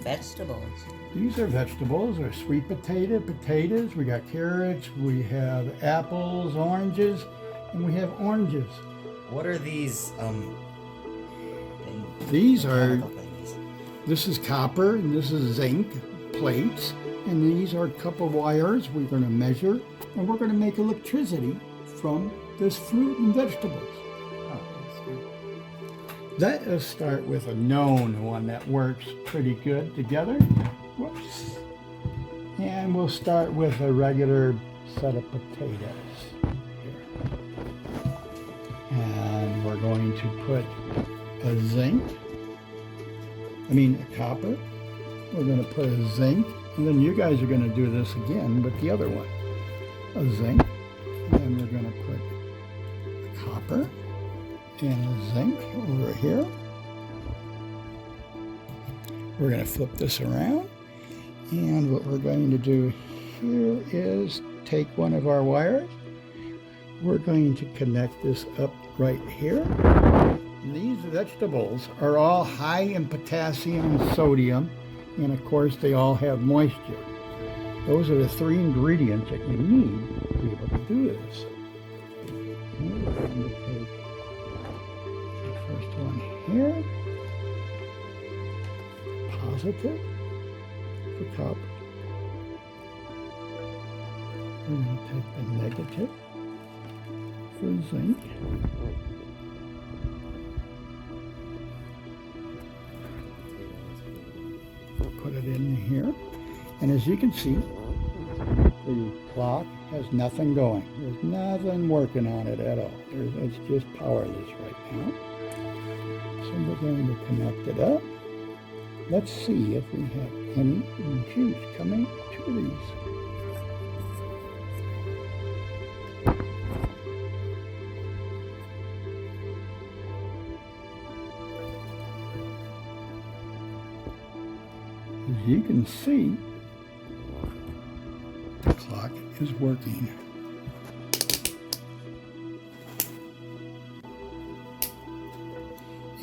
vegetables. These are vegetables. They're sweet potatoes. We got carrots. We have apples, oranges, and we have oranges. What are these These are, mechanical things? this is copper and this is zinc plates. And these are a couple of wires we're going to measure. And we're going to make electricity from this fruit and vegetables. Oh, that's good. Let us start with a known one that works pretty good together. Whoops. And we'll start with a regular set of potatoes here. And we're going to put a copper. We're going to put a zinc. And then you guys are going to do this again with the other one. A zinc. And then we're going to put a copper and a zinc over here. We're going to flip this around, and what we're going to do here is take one of our wires. We're going to connect this up right here. And these vegetables are all high in potassium and sodium, and of course they all have moisture. Those are the three ingredients that you need to be able to do this. And we're going to take first one here, positive for copper. We're going to take the negative for zinc. Put it in here. And as you can see, the clock has nothing going. There's nothing working on it at all. It's just powerless right now. So we're going to connect it up. Let's see if we have any juice coming to these. As you can see, the clock is working.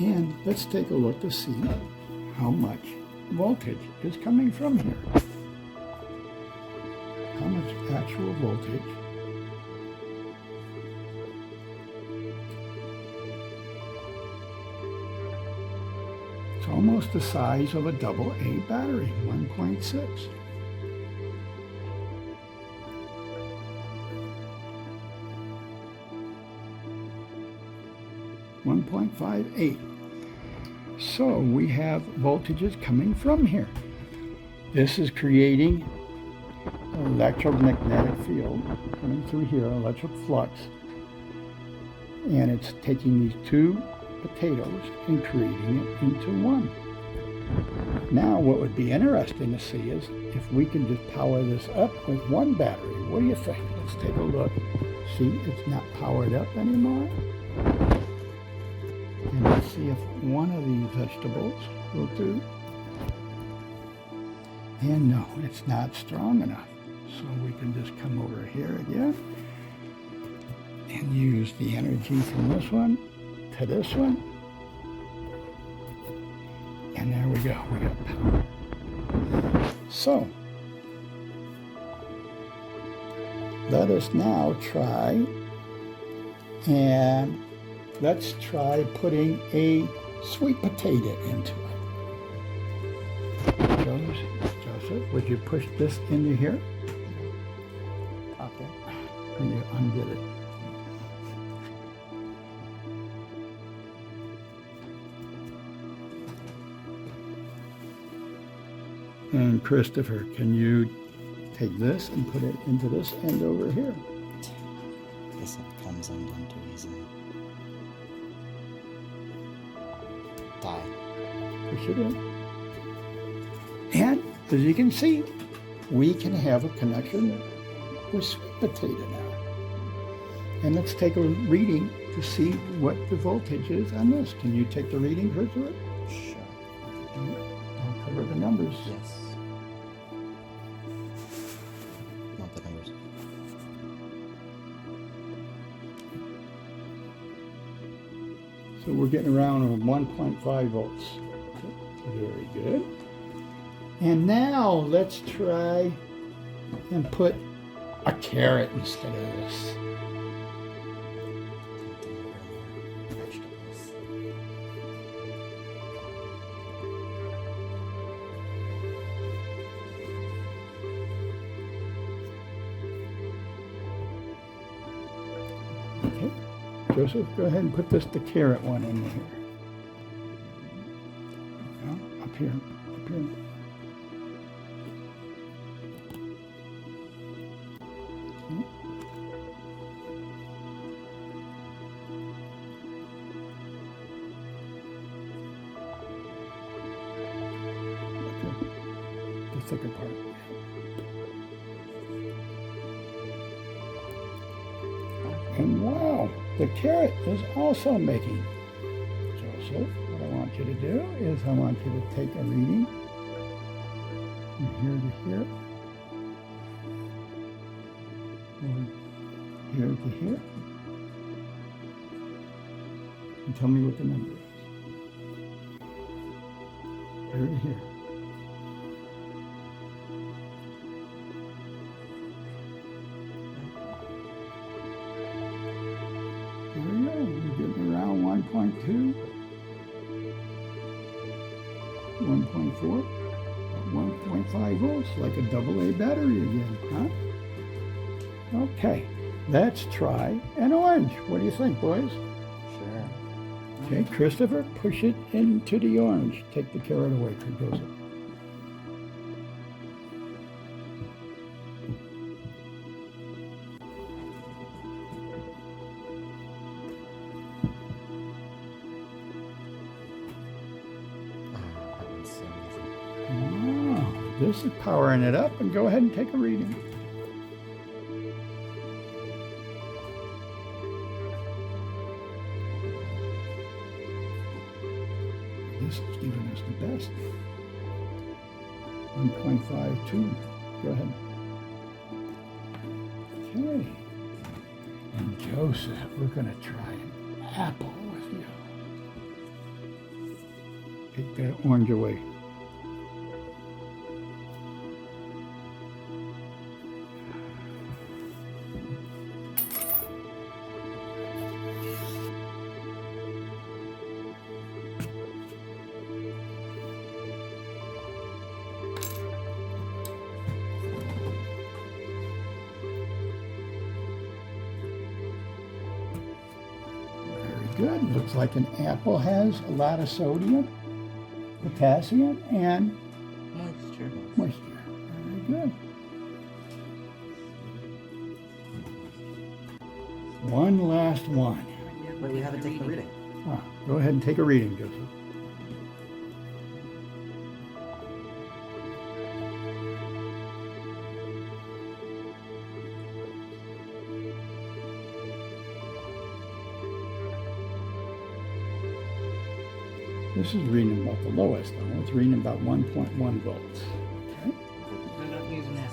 And let's take a look to see how much voltage is coming from here. How much actual voltage. It's almost the size of a AA battery, 1.6. .58. So we have voltages coming from here. This is creating an electromagnetic field coming through here, electric flux, and it's taking these two potatoes and creating it into one. Now what would be interesting to see is if we can just power this up with one battery. What do you think? Let's take a look. See, it's not powered up anymore. And let's see if one of these vegetables will do. And no, it's not strong enough. So we can just come over here again and use the energy from this one to this one. And there we go, we got power. So, let us now try, and let's try putting a sweet potato into it. Joseph, would you push this into here? Okay. And you undid it. And Christopher, can you take this and put it into this end over here? Guess it comes undone too easily. Die. Push it in. And as you can see, we can have a connection with sweet potato now. And let's take a reading to see what the voltage is on this. Can you take the reading, Christopher? Sure. Don't cover the numbers. Yes. Not the numbers. So we're getting around 1.5 volts. Very good. And now let's try and put a carrot instead of this. Vegetables. Okay, Joseph, go ahead and put the carrot one in here. No, up here, up here. The thicker part. And wow, the carrot is also making. Joseph, what I want you to do is I want you to take a reading from here to here, or here to here, and tell me what the number is. Here to here. There we go. We're getting around 1.2, 1.4, 1.5 volts, like a AA battery again, huh? Okay, let's try an orange. What do you think, boys? Sure. Okay, Christopher, push it into the orange. Take the carrot away from Joseph. That one's so easy. Wow, this is powering it up, and go ahead and take a reading. This is giving us the best. 1.52. Go ahead. Okay. And Joseph, we're going to try an apple with you. Take that orange away. Good. Looks like an apple has a lot of sodium, potassium, and Moisture. moisture. Very good. One last one. Wait, we haven't taken the reading. Go ahead and take a reading, Joseph. This is reading about the lowest though. It's reading about 1.1 volts. Okay. They're not using this.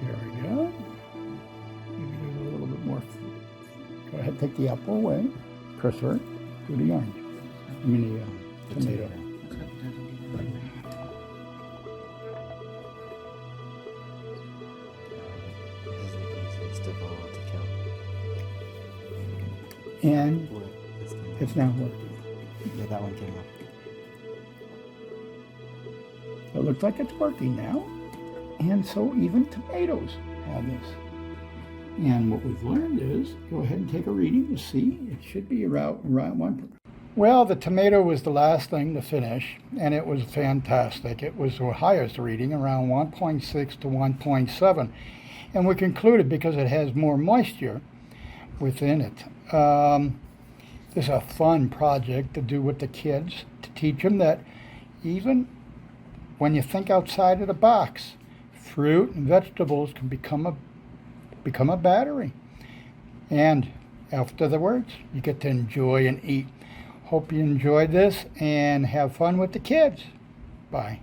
Here we go. Maybe there's a little bit more. Go ahead, take the apple away. Christopher, do the orange. I mean the tomato. This is like the easiest of all to kill. And Wood. This came it's not working. Yeah, that one came up. It looks like it's working now. And so even tomatoes have this. And what we've learned is, go ahead and take a reading to see. It should be around 1. Well, the tomato was the last thing to finish, and it was fantastic. It was the highest reading, around 1.6 to 1.7. And we concluded because it has more moisture within it. This is a fun project to do with the kids, to teach them that even when you think outside of the box, fruit and vegetables can become a battery. And afterwards, you get to enjoy and eat. Hope you enjoyed this and have fun with the kids. Bye.